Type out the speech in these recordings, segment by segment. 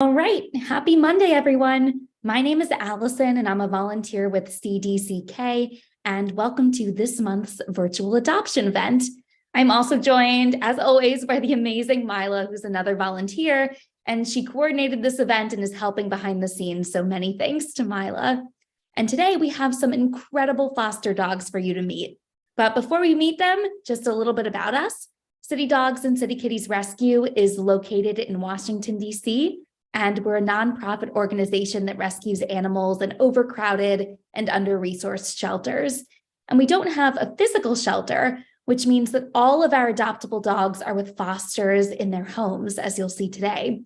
All right. Happy Monday, everyone. My name is Allison, and I'm a volunteer with CDCK, and welcome to this month's virtual adoption event. I'm also joined, as always, by the amazing Mila, who's another volunteer, and she coordinated this event and is helping behind the scenes, so many thanks to Mila. And today we have some incredible foster dogs for you to meet. But before we meet them, just a little bit about us. City Dogs and City Kitties Rescue is located in Washington, D.C., and we're a nonprofit organization that rescues animals in overcrowded and under-resourced shelters. And we don't have a physical shelter, which means that all of our adoptable dogs are with fosters in their homes, as you'll see today.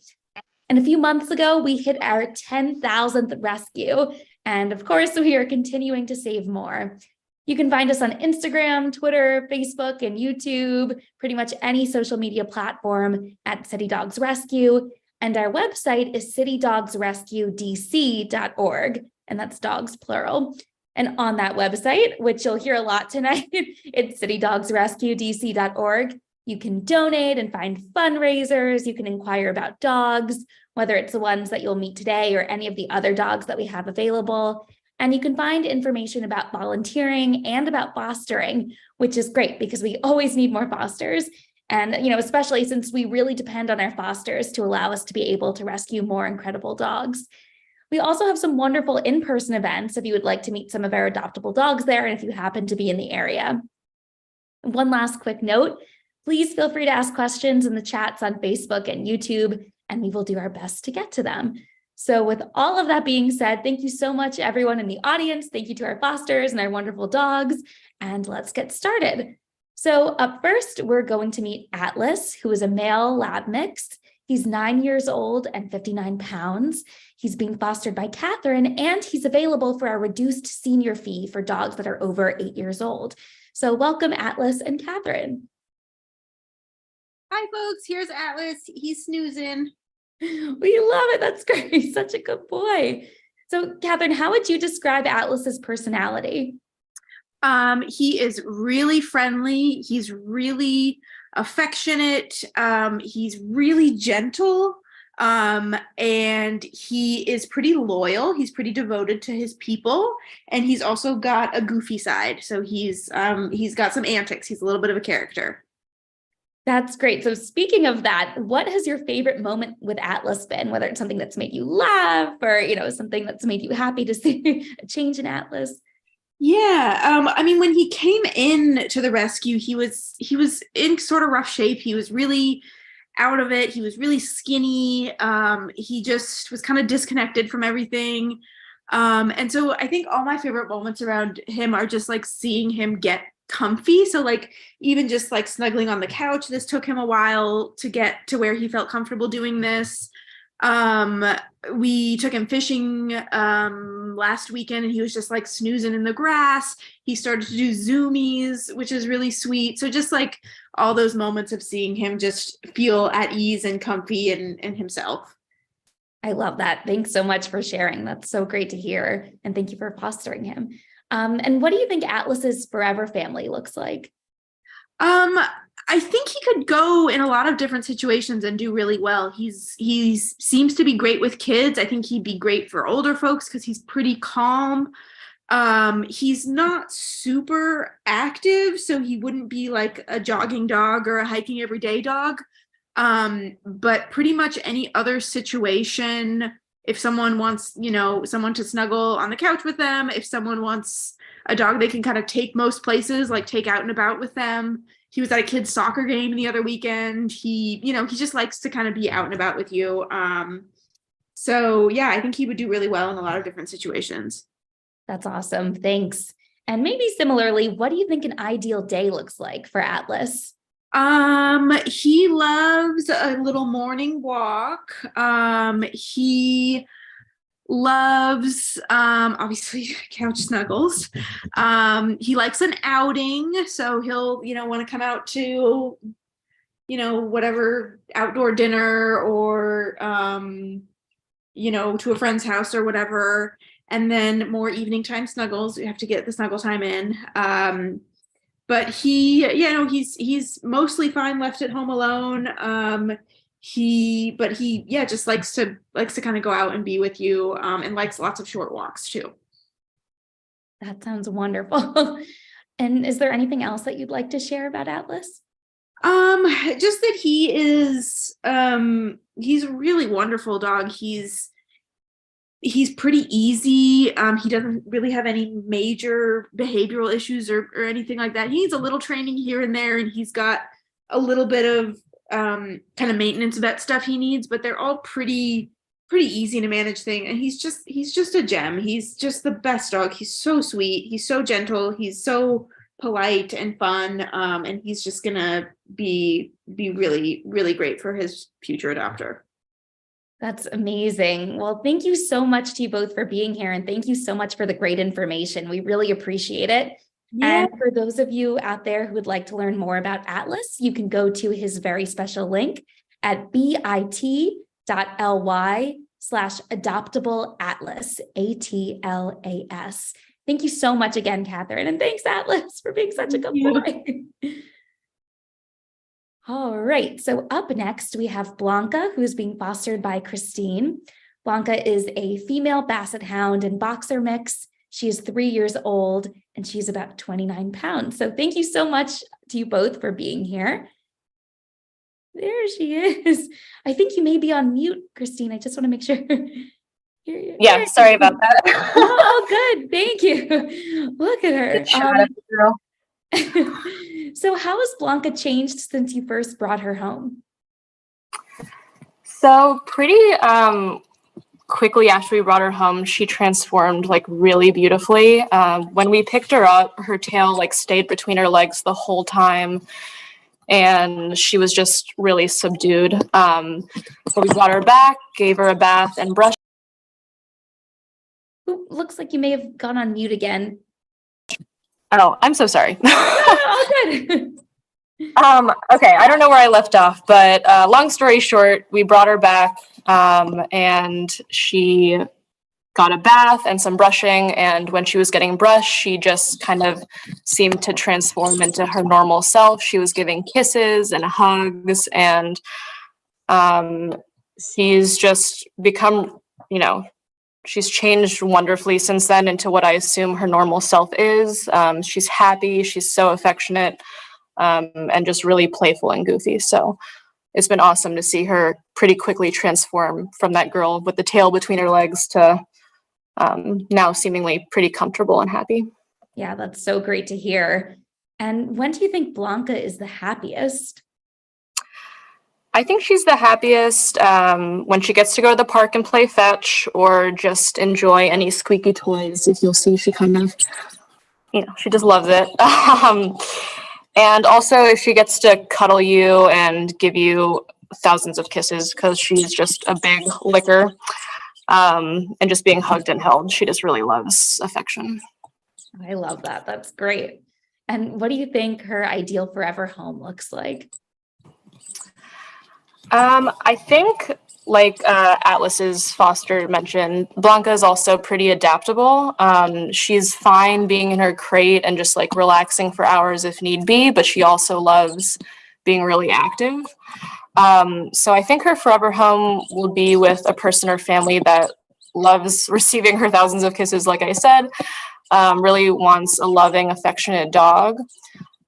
And a few months ago, we hit our 10,000th rescue. And of course, we are continuing to save more. You can find us on Instagram, Twitter, Facebook, and YouTube, pretty much any social media platform at City Dogs Rescue. And our website is citydogsrescuedc.org, and that's dogs plural. And on that website, which you'll hear a lot tonight, it's citydogsrescuedc.org. You can donate and find fundraisers. You can inquire about dogs, whether it's the ones that you'll meet today or any of the other dogs that we have available. And you can find information about volunteering and about fostering, which is great because we always need more fosters. And, especially since we really depend on our fosters to allow us to be able to rescue more incredible dogs. We also have some wonderful in-person events if you would like to meet some of our adoptable dogs there and if you happen to be in the area. One last quick note, please feel free to ask questions in the chats on Facebook and YouTube, and we will do our best to get to them. So with all of that being said, thank you so much, everyone in the audience. Thank you to our fosters and our wonderful dogs, and let's get started. So up first, we're going to meet Atlas, who is a male lab mix. He's 9 years old and 59 pounds. He's being fostered by Catherine, and he's available for our reduced senior fee for dogs that are over 8 years old. So welcome, Atlas and Catherine. Hi, folks. Here's Atlas. He's snoozing. We love it. That's great. He's such a good boy. So Catherine, how would you describe Atlas's personality? He is really friendly. He's really affectionate. He's really gentle. And he is pretty loyal. He's pretty devoted to his people. And he's also got a goofy side. So he's got some antics. He's a little bit of a character. That's great. So speaking of that, what has your favorite moment with Atlas been? Whether it's something that's made you laugh or, something that's made you happy to see a change in Atlas? Yeah, when he came in to the rescue, he was in sort of rough shape. He was really out of it. He was really skinny. He just was kind of disconnected from everything. And so I think all my favorite moments around him are just like seeing him get comfy. So like even just like snuggling on the couch, this took him a while to get to where he felt comfortable doing this. We took him fishing last weekend and he was just like snoozing in the grass. He started to do zoomies, which is really sweet. So just like all those moments of seeing him just feel at ease and comfy and himself. I love that. Thanks so much for sharing. That's so great to hear. And thank you for fostering him. And what do you think Atlas's forever family looks like? I think he could go in a lot of different situations and do really well. He seems to be great with kids. I think he'd be great for older folks because he's pretty calm. He's not super active, so he wouldn't be like a jogging dog or a hiking everyday dog. But pretty much any other situation, if someone wants, someone to snuggle on the couch with them, if someone wants a dog they can kind of take most places, like take out and about with them. He was at a kid's soccer game the other weekend. He just likes to kind of be out and about with you. So yeah, I think he would do really well in a lot of different situations. That's awesome. Thanks. And maybe similarly, what do you think an ideal day looks like for Atlas? He loves a little morning walk. He loves obviously couch snuggles. He likes an outing, so he'll want to come out to whatever outdoor dinner or to a friend's house or whatever. And then more evening time snuggles. We have to get the snuggle time in. But he's mostly fine left at home alone. he just likes to kind of go out and be with you, and likes lots of short walks too. That sounds wonderful. And is there anything else that you'd like to share about Atlas? Just that he's a really wonderful dog. He's pretty easy. He doesn't really have any major behavioral issues or anything like that. He needs a little training here and there, and he's got a little bit of kind of maintenance vet stuff he needs, but they're all pretty easy to manage thing. And he's just a gem. He's just the best dog. He's so sweet. He's so gentle. He's so polite and fun. And he's just gonna be really, really great for his future adopter. That's amazing. Well, thank you so much to you both for being here. And thank you so much for the great information. We really appreciate it. Yeah. And for those of you out there who would like to learn more about Atlas, you can go to his very special link at bit.ly/adoptable atlas, ATLAS. Thank you so much again, Catherine. And thanks, Atlas, for being such a good boy. All right, so up next, we have Blanca, who's being fostered by Christine. Blanca is a female basset hound and boxer mix. She is 3 years old and she's about 29 pounds. So thank you so much to you both for being here. There she is. I think you may be on mute, Christine. I just want to make sure. Yeah, sorry about that. Oh, good. Thank you. Look at her. So how has Blanca changed since you first brought her home? So pretty quickly after we brought her home, she transformed like really beautifully. When we picked her up, her tail like stayed between her legs the whole time. And she was just really subdued. So we brought her back, gave her a bath and brushed. Ooh, looks like you may have gone on mute again. Oh, I'm so sorry. Oh, good. Okay, I don't know where I left off, but long story short, we brought her back and she got a bath and some brushing. And when she was getting brushed, she just kind of seemed to transform into her normal self. She was giving kisses and hugs, and she's just become, she's changed wonderfully since then into what I assume her normal self is. She's happy, she's so affectionate, and just really playful and goofy. So it's been awesome to see her pretty quickly transform from that girl with the tail between her legs to now seemingly pretty comfortable and happy. Yeah, that's so great to hear. And when do you think Blanca is the happiest? I think she's the happiest when she gets to go to the park and play fetch or just enjoy any squeaky toys. If you'll see, she kind of, she just loves it. And also if she gets to cuddle you and give you thousands of kisses, because she's just a big licker, and just being hugged and held. She just really loves affection. I love that. That's great. And what do you think her ideal forever home looks like? I think, like Atlas's foster mentioned, Blanca is also pretty adaptable. She's fine being in her crate and just like relaxing for hours if need be, but she also loves being really active. So I think her forever home will be with a person or family that loves receiving her thousands of kisses, like I said, really wants a loving, affectionate dog.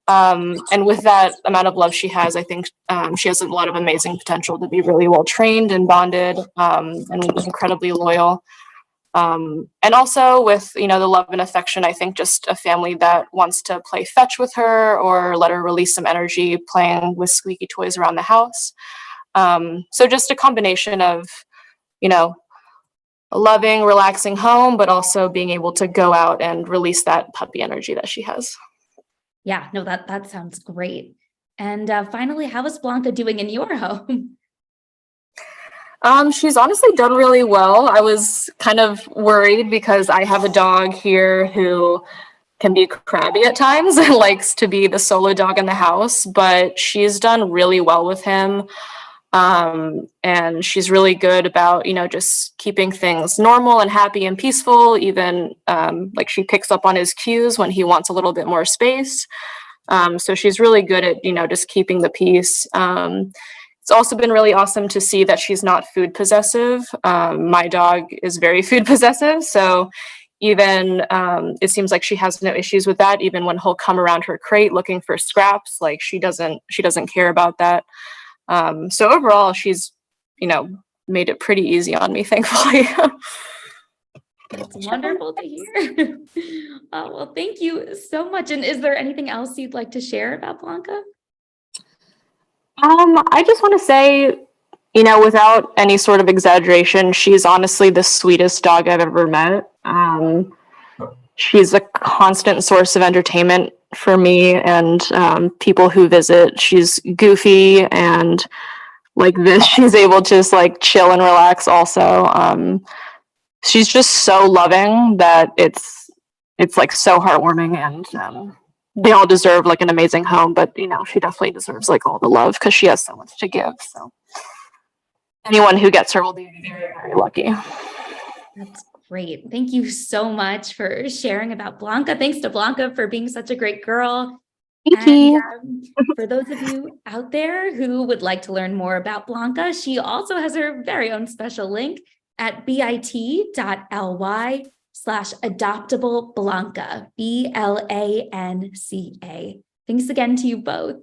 And with that amount of love she has, I think she has a lot of amazing potential to be really well trained and bonded, and incredibly loyal. And also with, the love and affection, I think just a family that wants to play fetch with her or let her release some energy playing with squeaky toys around the house. So just a combination of, a loving, relaxing home, but also being able to go out and release that puppy energy that she has. Yeah, no, that sounds great. And finally, how is Blanca doing in your home? She's honestly done really well. I was kind of worried because I have a dog here who can be crabby at times and likes to be the solo dog in the house, but she's done really well with him. And she's really good about, just keeping things normal and happy and peaceful. Even like she picks up on his cues when he wants a little bit more space. So she's really good at, just keeping the peace. It's also been really awesome to see that she's not food possessive. My dog is very food possessive, so even it seems like she has no issues with that. Even when he'll come around her crate looking for scraps, like she doesn't care about that. So overall, she's, made it pretty easy on me, thankfully. That's wonderful to hear. Oh, well, thank you so much. And is there anything else you'd like to share about Blanca? I just want to say, without any sort of exaggeration, she's honestly the sweetest dog I've ever met. She's a constant source of entertainment for me and people who visit. She's goofy, and like this, she's able to just like chill and relax also. She's just so loving that it's like so heartwarming, and they all deserve like an amazing home, but she definitely deserves like all the love because she has so much to give. So anyone who gets her will be very, very lucky. That's great. Thank you so much for sharing about Blanca. Thanks to Blanca for being such a great girl. Thank you. For those of you out there who would like to learn more about Blanca, she also has her very own special link at bit.ly/adoptable Blanca, Blanca. Thanks again to you both.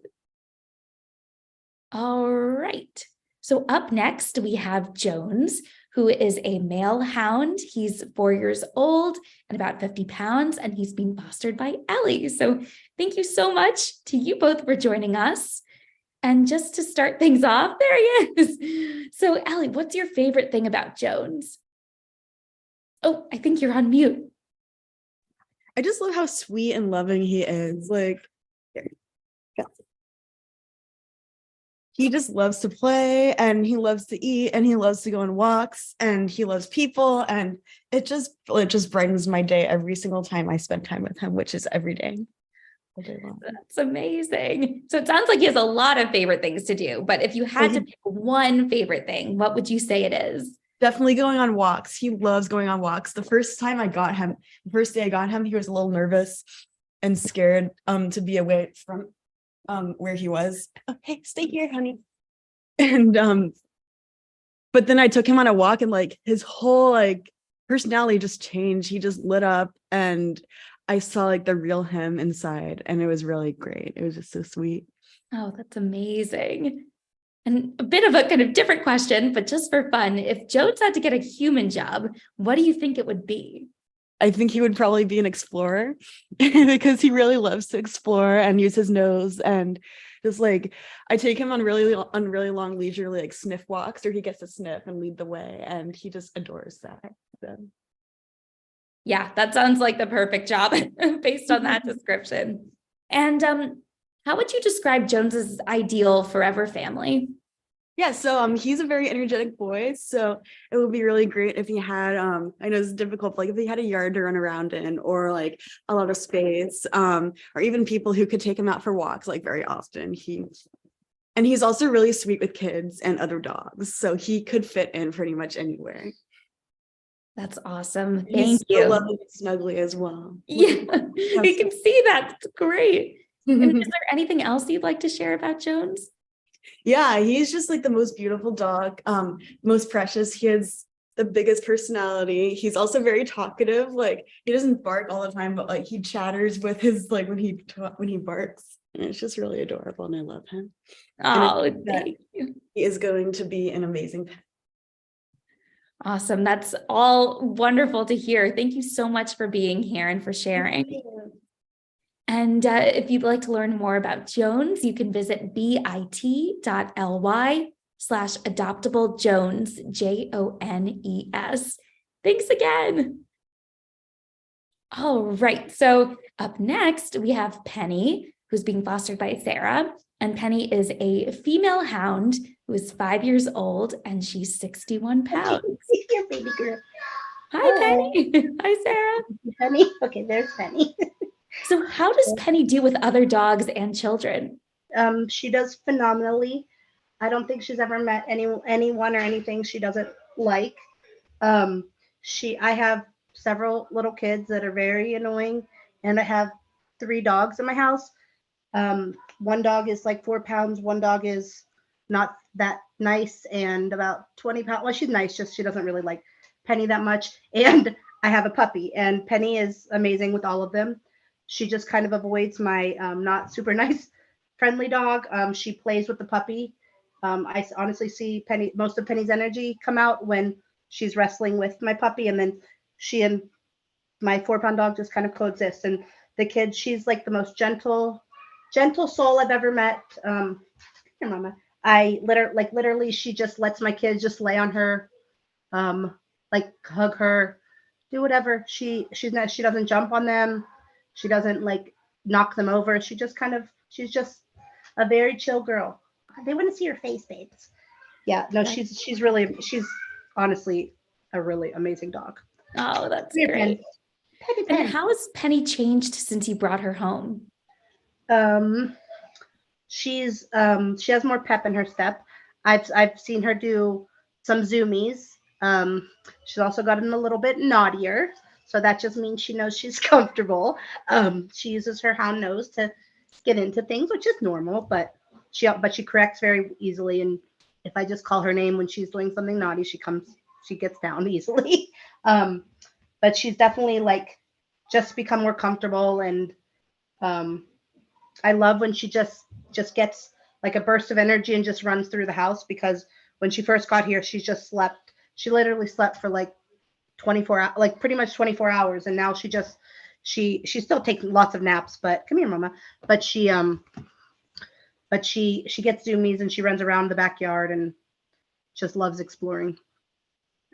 All right. So up next, we have Jones, who is a male hound. He's 4 years old and about 50 pounds, and he's being fostered by Ellie. So thank you so much to you both for joining us. And just to start things off, there he is. So Ellie, what's your favorite thing about Jones? Oh, I think you're on mute. I just love how sweet and loving he is. Like, he just loves to play, and he loves to eat, and he loves to go on walks, and he loves people, and it just brightens my day every single time I spend time with him, which is every day. That's amazing. So it sounds like he has a lot of favorite things to do, but if you had to pick one favorite thing, what would you say it is? Definitely going on walks. He loves going on walks. The first day I got him, he was a little nervous and scared to be away from where he was. Oh, hey, stay here, honey. And but then I took him on a walk, and like his whole like personality just changed. He just lit up, and I saw like the real him inside, and it was really great. It was just so sweet. Oh, that's amazing. And a bit of a kind of different question, but just for fun, if Jones had to get a human job, what do you think it would be? I think he would probably be an explorer because he really loves to explore and use his nose, and just like I take him on really long leisurely like sniff walks, or he gets to sniff and lead the way, and he just adores that. So. Yeah, that sounds like the perfect job based on that description. And how would you describe Jones's ideal forever family? Yeah, so he's a very energetic boy, so it would be really great if he had I know it's difficult, but like if he had a yard to run around in, or like a lot of space, or even people who could take him out for walks like very often. He's also really sweet with kids and other dogs, so he could fit in pretty much anywhere. That's awesome. He's Thank you. Lovely and snuggly as well. Yeah, you can see that. It's great. And is there anything else you'd like to share about Jones? Yeah, he's just like the most beautiful dog, most precious. He has the biggest personality. He's also very talkative. Like he doesn't bark all the time, but like he chatters with his like when he barks. And it's just really adorable, and I love him. Oh, thank you. He is going to be an amazing pet. Awesome. That's all wonderful to hear. Thank you so much for being here and for sharing. And if you'd like to learn more about Jones, you can visit bit.ly/adoptable Jones, Jones. Thanks again. All right. So up next, we have Penny, who's being fostered by Sarah. And Penny is a female hound who is 5 years old, and she's 61 pounds. Your baby girl. Hi, Penny. Hi, Sarah. Penny. Okay, there's Penny. So how does Penny do with other dogs and children? She does phenomenally. I don't think she's ever met anyone or anything she doesn't like. I have several little kids that are very annoying, and I have 3 dogs in my house. One dog is like 4 pounds. One dog is not that nice and about 20 pounds. Well, she's nice, just she doesn't really like Penny that much. And I have a puppy, and Penny is amazing with all of them. She just kind of avoids my not super nice friendly dog. She plays with the puppy. I honestly see most of Penny's energy come out when she's wrestling with my puppy, and then she and my 4-pound dog just kind of coexist. And the kid, she's like the most gentle soul I've ever met. Here, mama. Literally, she just lets my kids just lay on her, like hug her, do whatever. She doesn't jump on them. She doesn't like knock them over. She's just a very chill girl. They want to see her face, babes. Yeah, no, she's honestly a really amazing dog. Oh, that's Here, great. Penny. And how has Penny changed since you brought her home? She has more pep in her step. I've seen her do some zoomies. She's also gotten a little bit naughtier, so that just means she knows she's comfortable. She uses her hound nose to get into things, which is normal, but she corrects very easily. And if I just call her name when she's doing something naughty, she gets down easily. But she's definitely like just become more comfortable. And I love when she just gets like a burst of energy and just runs through the house, because when she first got here, she literally slept for like 24 hours, like pretty much 24 hours. And now she's still taking lots of naps, but come here, mama. But she gets zoomies and she runs around the backyard and just loves exploring.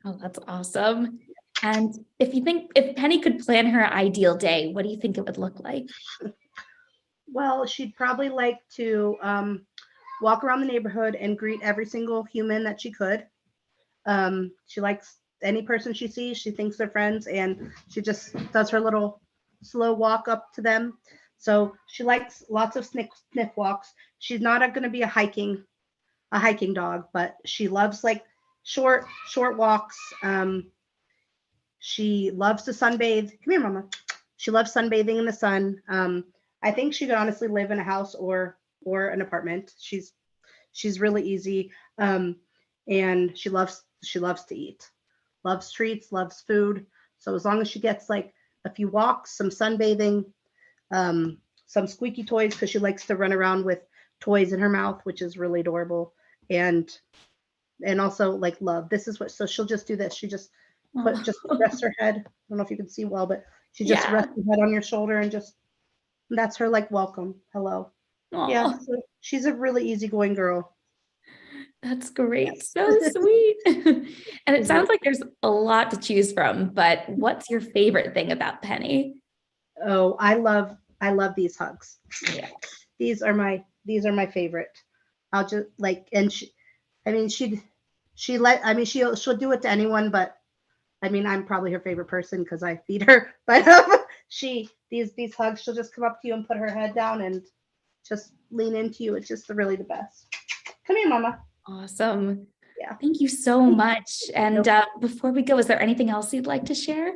Oh, that's awesome. And if Penny could plan her ideal day, what do you think it would look like? Well, she'd probably like to walk around the neighborhood and greet every single human that she could. She likes any person she sees. She thinks they're friends, and she just does her little slow walk up to them. So she likes lots of sniff walks. She's not going to be a hiking dog, but she loves like short walks. She loves to sunbathe. Come here, mama. She loves sunbathing in the sun. I think she could honestly live in a house or an apartment. She's really easy. And she loves to eat. Loves treats, loves food. So as long as she gets like a few walks, some sunbathing, some squeaky toys, because she likes to run around with toys in her mouth, which is really adorable. And also like love. So she'll just do this. She just rests her head. I don't know if you can see well, but she just rests her head on your shoulder, and that's her like welcome. Hello. Aww. Yeah. So she's a really easygoing girl. That's great. Yes. So sweet. And it sounds like there's a lot to choose from, but what's your favorite thing about Penny? Oh, I love these hugs. Yeah. These are my favorite. I'll just like, and she'll do it to anyone, but I mean, I'm probably her favorite person because I feed her, but these hugs, she'll just come up to you and put her head down and just lean into you. It's just really the best. Come here, mama. Awesome. Yeah. Thank you so much. And before we go, is there anything else you'd like to share?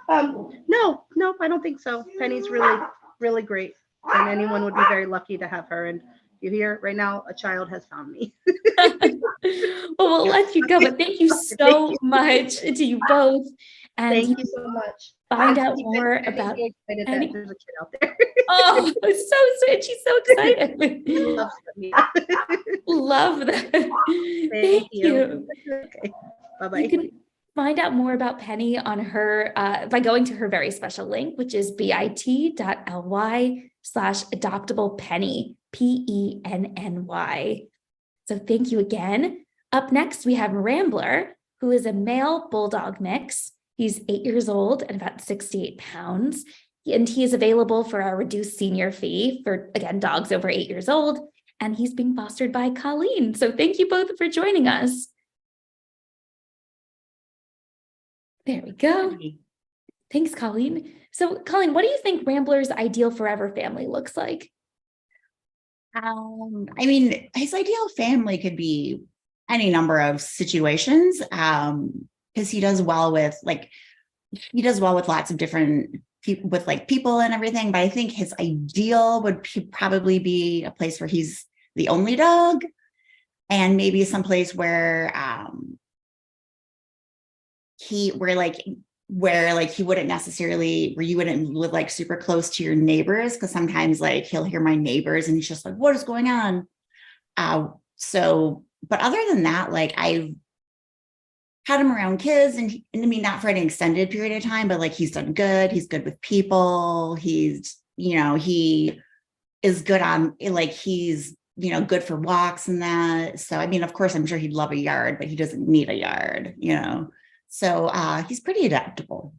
No, I don't think so. Penny's really, really great. And anyone would be very lucky to have her. And you hear right now, a child has found me. Well, we'll let you go, but thank you so much to you both. And thank you so much. Find out more about Penny. There's a kid out there. Oh, it's so sweet. She's so excited. Love that. Thank you. Okay. Bye-bye. You can find out more about Penny on her by going to her very special link, which is bit.ly/adoptablepenny, PENNY. So thank you again. Up next, we have Rambler, who is a male bulldog mix. He's 8 years old and about 68 pounds. And he is available for our reduced senior fee for, again, dogs over 8 years old. And he's being fostered by Colleen. So thank you both for joining us. There we go. Thanks, Colleen. So Colleen, what do you think Rambler's ideal forever family looks like? I mean, his ideal family could be any number of situations, because he does well with lots of different people, with like people and everything. But I think his ideal would probably be a place where he's the only dog. and maybe someplace where he wouldn't necessarily, where you wouldn't live like super close to your neighbors, because sometimes like he'll hear my neighbors and he's just like, what is going on? But other than that, like I've had him around kids, and I mean, not for any extended period of time, but like he's done good. He's good with people. He's, he is good on, like, he's, good for walks and that. So, I mean, of course, I'm sure he'd love a yard, but he doesn't need a yard, So he's pretty adaptable.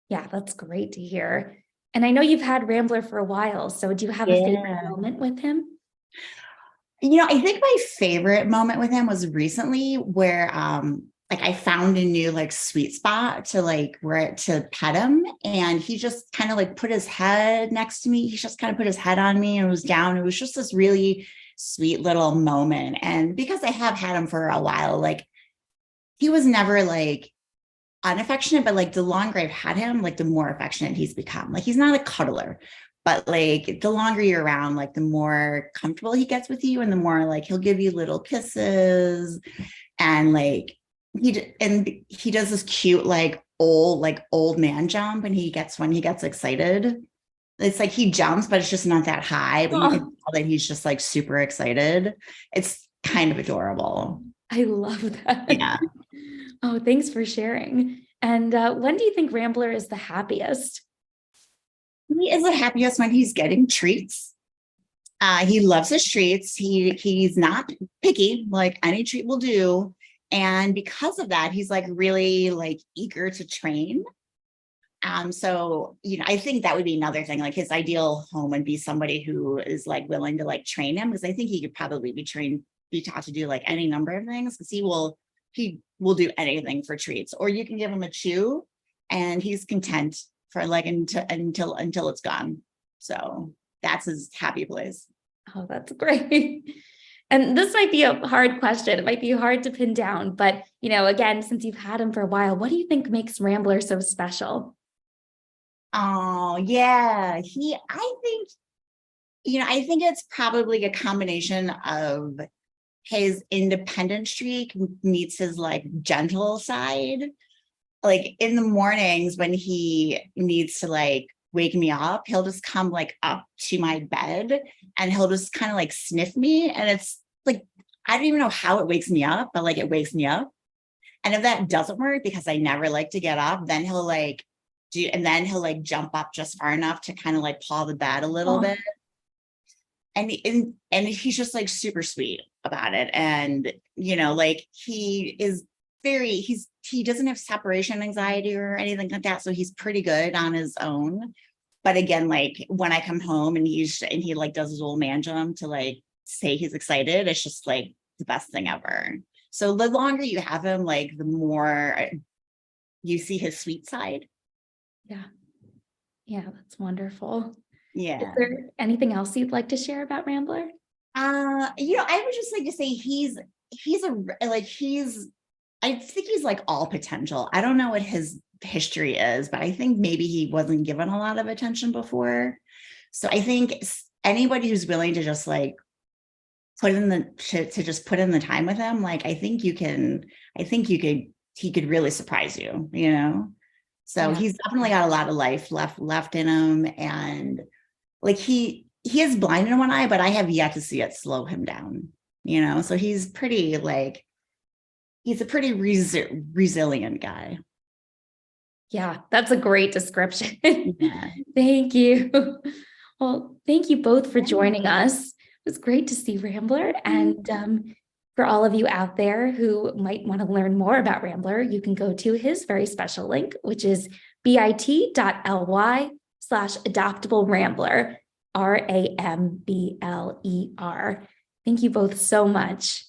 Yeah, that's great to hear. And I know you've had Rambler for a while. So do you have a favorite moment with him? I think my favorite moment with him was recently where like I found a new like sweet spot to pet him, and he just kind of like put his head next to me. He just kind of put his head on me and was down. It was just this really sweet little moment. And because I have had him for a while, like he was never like unaffectionate, but like the longer I've had him, like the more affectionate he's become. Like he's not a cuddler, but like the longer you're around, like the more comfortable he gets with you, and the more like he'll give you little kisses, and like he does this cute like old man jump, and when he gets excited. It's like he jumps, but it's just not that high, but you can tell that he's just like super excited. It's kind of adorable. I love that. Yeah. Oh, thanks for sharing. And when do you think Rambler is the happiest? He is the happiest when he's getting treats. He loves his treats. He's not picky, like any treat will do. And because of that, he's like really like eager to train. So, I think that would be another thing, like his ideal home would be somebody who is like willing to like train him, because I think he could probably be taught to do like any number of things, because he will do anything for treats. Or you can give him a chew and he's content for like until it's gone. So that's his happy place. Oh, that's great. And this might be a hard question. It might be hard to pin down, but again, since you've had him for a while, what do you think makes Rambler so special? Oh yeah. I think it's probably a combination of his independent streak meets his like gentle side. Like in the mornings when he needs to like wake me up, he'll just come like up to my bed and he'll just kind of like sniff me. And it's like, I don't even know how it wakes me up, but like it wakes me up. And if that doesn't work, because I never like to get up, then he'll like jump up just far enough to kind of like paw the bed a little bit. And he's just like super sweet about it. And, like he doesn't have separation anxiety or anything like that. So he's pretty good on his own. But again, like when I come home and he like does his old man jump to like say he's excited, it's just like the best thing ever. So the longer you have him, like the more you see his sweet side. Yeah. Yeah, that's wonderful. Yeah. Is there anything else you'd like to share about Rambler? I would just like to say I think he's like all potential. I don't know what his history is, but I think maybe he wasn't given a lot of attention before. So I think anybody who's willing to just like put in the time with him, like he could really surprise you, So he's definitely got a lot of life left in him. And like he is blind in one eye, but I have yet to see it slow him down, so he's a pretty resilient guy. Yeah, that's a great description. Yeah. Thank you. Well, thank you both for joining us. It was great to see Rambler. And for all of you out there who might want to learn more about Rambler, you can go to his very special link, which is bit.ly/adoptable Rambler, Rambler. Thank you both so much.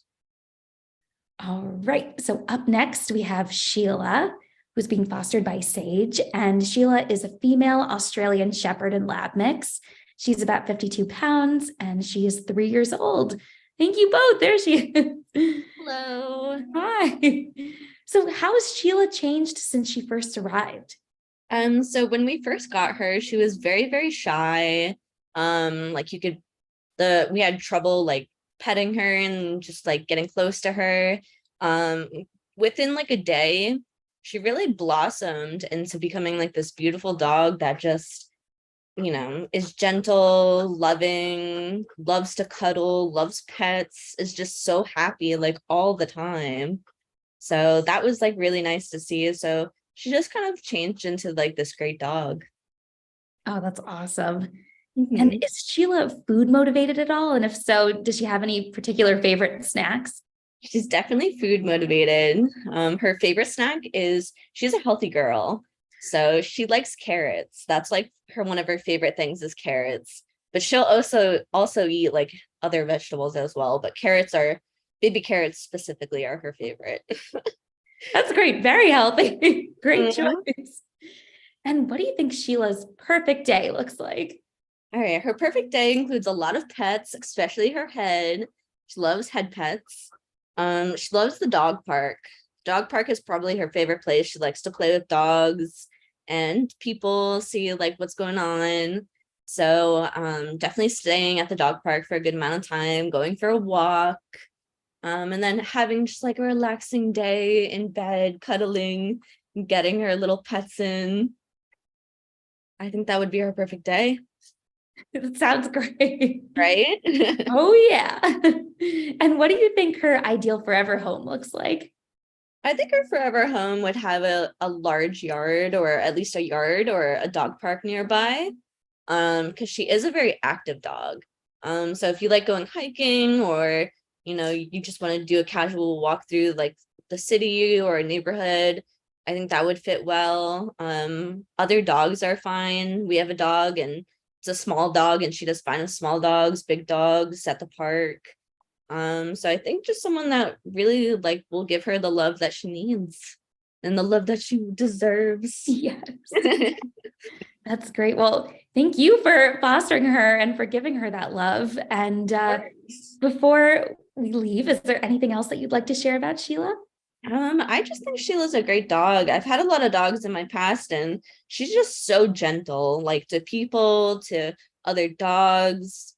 All right, so up next we have Sheila, who's being fostered by Sage, and Sheila is a female Australian Shepherd and Lab mix. She's about 52 pounds and she is 3 years old. Thank you both. There she is. Hello. Hi. So how has Sheila changed since she first arrived? So when we first got her, she was very, very shy. We had trouble like petting her and just like getting close to her. Within like a day, she really blossomed into becoming like this beautiful dog that just, is gentle, loving, loves to cuddle, loves pets, is just so happy like all the time. So that was like really nice to see. So she just kind of changed into like this great dog. Oh, that's awesome. Mhm. And is Sheila food motivated at all? And if so, does she have any particular favorite snacks? She's definitely food motivated. Her favorite snack is, she's a healthy girl. So she likes carrots. That's like one of her favorite things is carrots. But she'll also eat like other vegetables as well. But baby carrots specifically are her favorite. That's great. Very healthy. Great Mhm. choice. And what do you think Sheila's perfect day looks like? All right. Her perfect day includes a lot of pets, especially her head. She loves head pets. She loves the dog park. Dog park is probably her favorite place. She likes to play with dogs and people, see like what's going on. So definitely staying at the dog park for a good amount of time, going for a walk, and then having just like a relaxing day in bed, cuddling, getting her little pets in. I think that would be her perfect day, It sounds great. right? Oh, yeah. And what do you think her ideal forever home looks like? I think her forever home would have a large yard, or at least a yard or a dog park nearby. Because she is a very active dog. So if you like going hiking, or you just want to do a casual walk through like the city or a neighborhood, I think that would fit well. Other dogs are fine. We have a dog and it's a small dog, and she does fine with small dogs, big dogs at the park. So I think just someone that really like will give her the love that she needs and the love that she deserves. Yes. That's great. Well, thank you for fostering her and for giving her that love. And before we leave, is there anything else that you'd like to share about Sheila? I just think Sheila's a great dog. I've had a lot of dogs in my past, and she's just so gentle, like to people, to other dogs.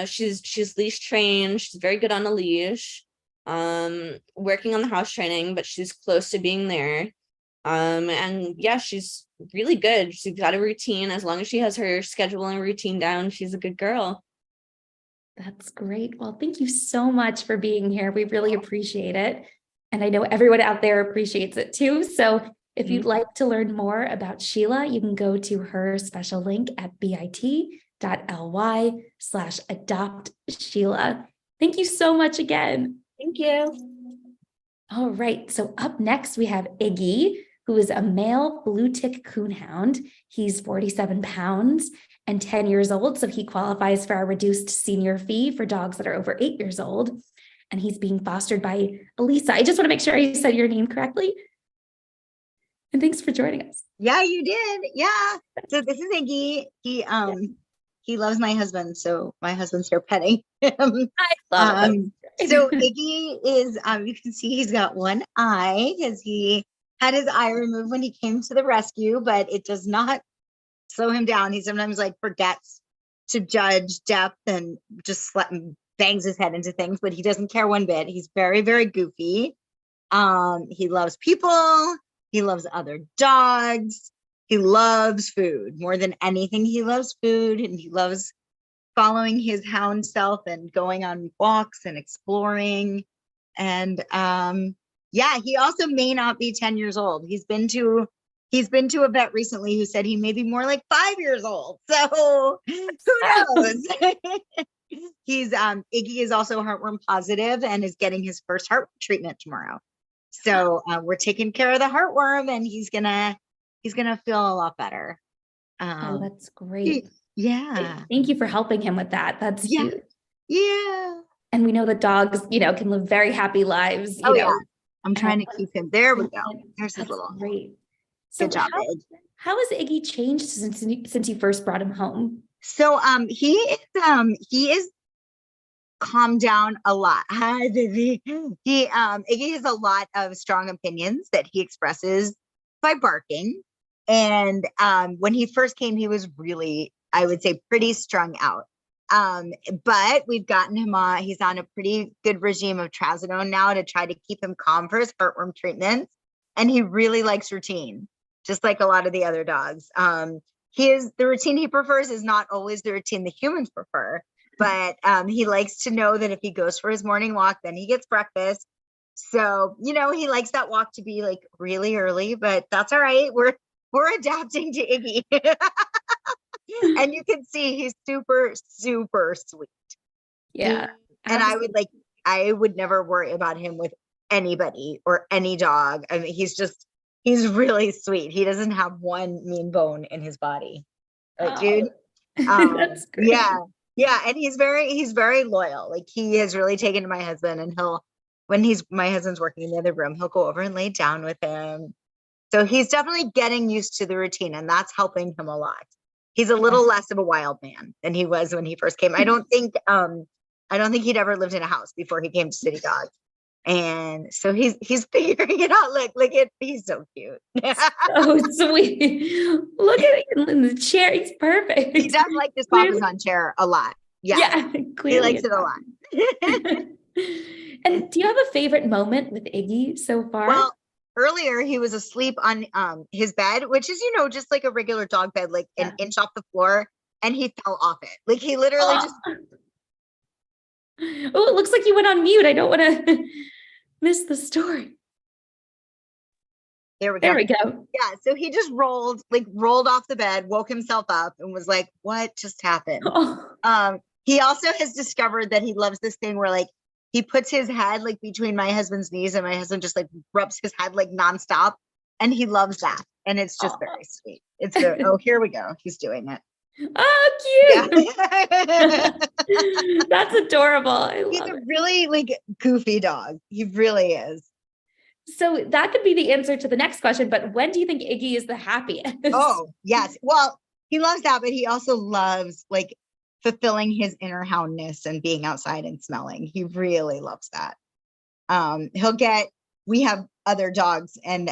She's leash trained. She's very good on a leash. Working on the house training, but she's close to being there. And yeah, she's really good. She's got a routine. As long as she has her schedule and routine down, she's a good girl. That's great. Well, thank you so much for being here. We really appreciate it. And I know everyone out there appreciates it too. So if you'd like to learn more about Sheila, you can go to her special link at bit.ly/adopt Sheila. Thank you so much again. Thank you. All right. So up next, we have Iggy, who is a male blue tick coonhound. He's 47 pounds and 10 years old. So he qualifies for our reduced senior fee for dogs that are over 8 years old. And he's being fostered by Elisa. I just want to make sure I said your name correctly. And thanks for joining us. Yeah, you did. Yeah. So this is Iggy. He loves my husband, so my husband's here petting him. I love it. So Iggy is, you can see he's got one eye because he had his eye removed when he came to the rescue, but it does not slow him down. He sometimes like forgets to judge depth and just bangs his head into things, but he doesn't care one bit. He's very, very goofy. He loves people. He loves other dogs. He loves food more than anything. He loves food, and he loves following his hound self and going on walks and exploring. And yeah, he also may not be 10 years old. He's been to a vet recently who said he may be more like 5 years old. So who knows? Iggy is also heartworm positive and is getting his first heart treatment tomorrow. So we're taking care of the heartworm, and he's gonna feel a lot better. Oh, that's great. Yeah. Thank you for helping him with that. That's huge. Yeah. And we know that dogs, can live very happy lives. Yeah. I'm trying to keep him. There we go. There's his little. Great. So Good job, how has Iggy changed since you first brought him home? So he is calmed down a lot. Hi, baby. Iggy has a lot of strong opinions that he expresses by barking. And when he first came, he was really, I would say, pretty strung out. But we've gotten him on, he's on a pretty good regime of trazodone now to try to keep him calm for his heartworm treatments. And he really likes routine, just like a lot of the other dogs. The routine he prefers is not always the routine the humans prefer, but he likes to know that if he goes for his morning walk, then he gets breakfast. So, he likes that walk to be like really early, but that's all right. We're adapting to Iggy. And you can see he's super, super sweet. Yeah. And I would never worry about him with anybody or any dog. I mean, he's really sweet. He doesn't have one mean bone in his body. Right, dude? That's great. Yeah. And he's very loyal. Like, he has really taken to my husband, and when my husband's working in the other room, he'll go over and lay down with him. So he's definitely getting used to the routine, and that's helping him a lot. He's a little less of a wild man than he was when he first came. I don't think he'd ever lived in a house before he came to City Dogs. And so he's figuring it out. He's so cute. So sweet. Look at it in the chair. He's perfect. He does like this Papasan chair a lot. Yeah. Clearly He likes it a lot. And do you have a favorite moment with Iggy so far? Well, earlier he was asleep on his bed, which is, just like a regular dog bed, like an inch off the floor, and he fell off it. Like, he literally just. Oh, it looks like you went on mute. I don't want to miss the story. There we go. There we go. Yeah. So he just rolled off the bed, woke himself up, and was like, what just happened? Oh. He also has discovered that he loves this thing where, like, he puts his head like between my husband's knees, and my husband just like rubs his head like nonstop. And he loves that. And it's just very sweet. It's very, here we go. He's doing it. Oh, cute. Yeah. That's adorable. He's a really goofy dog. He really is. So that could be the answer to the next question, but when do you think Iggy is the happiest? Oh, yes. Well, he loves that, but he also loves fulfilling his inner houndness and being outside and smelling. He really loves that. We have other dogs, and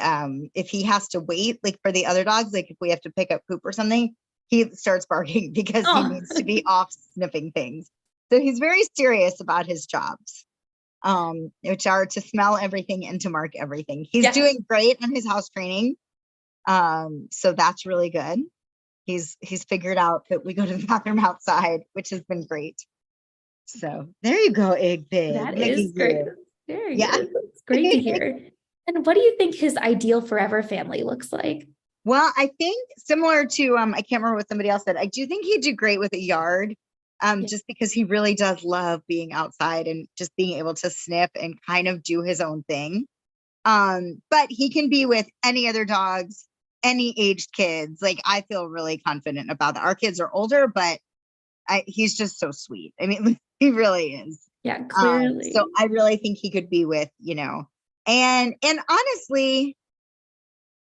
if he has to wait for the other dogs, if we have to pick up poop or something, he starts barking because he needs to be off sniffing things. So he's very serious about his jobs, which are to smell everything and to mark everything. He's doing great on his house training. So that's really good. He's figured out that we go to the bathroom outside, which has been great. So there you go, Egg Pig. That is great. Very good. It's great to hear. And what do you think his ideal forever family looks like? Well, I think similar to, I can't remember what somebody else said. I do think he'd do great with a yard, just because he really does love being outside and just being able to sniff and kind of do his own thing. But he can be with any other dogs, any aged kids. I feel really confident about that. Our kids are older, but he's just so sweet. I mean, he really is. Yeah, clearly. So I really think he could be with, and honestly,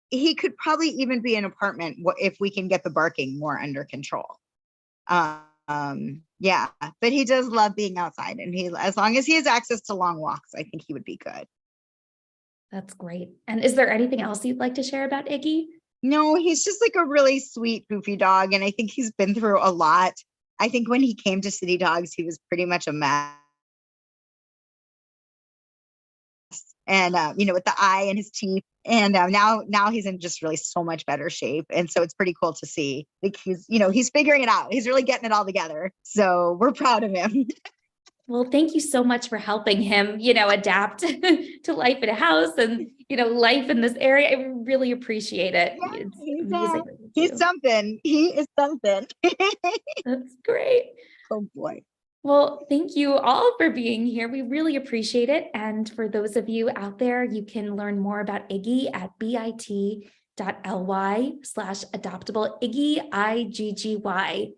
he could probably even be an apartment if we can get the barking more under control. Yeah, but he does love being outside, and as long as he has access to long walks, I think he would be good. That's great. And is there anything else you'd like to share about Iggy? No, he's just a really sweet, goofy dog, and I think he's been through a lot. I think when he came to City Dogs, he was pretty much a mess. And, with the eye and his teeth. And now he's in just really so much better shape. And so it's pretty cool to see. He's figuring it out. He's really getting it all together. So we're proud of him. Well, thank you so much for helping him, adapt to life in a house and, life in this area. I really appreciate it. Yeah, it's amazing. He's something. He is something. That's great. Oh, boy. Well, thank you all for being here. We really appreciate it. And for those of you out there, you can learn more about Iggy at bit.ly/adoptable Iggy, IGGY.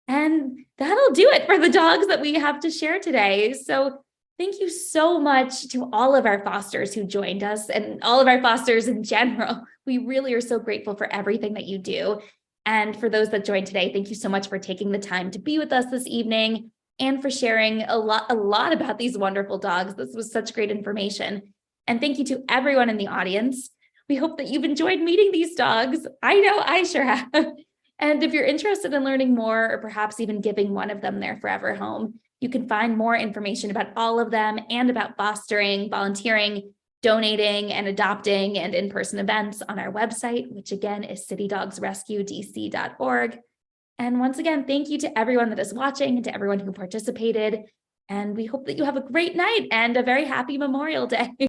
And that'll do it for the dogs that we have to share today. So thank you so much to all of our fosters who joined us and all of our fosters in general. We really are so grateful for everything that you do. And for those that joined today, thank you so much for taking the time to be with us this evening and for sharing a lot about these wonderful dogs. This was such great information. And thank you to everyone in the audience. We hope that you've enjoyed meeting these dogs. I know I sure have. And if you're interested in learning more, or perhaps even giving one of them their forever home, you can find more information about all of them and about fostering, volunteering, donating, and adopting, and in-person events on our website, which again is citydogsrescuedc.org. And once again, thank you to everyone that is watching and to everyone who participated. And we hope that you have a great night and a very happy Memorial Day.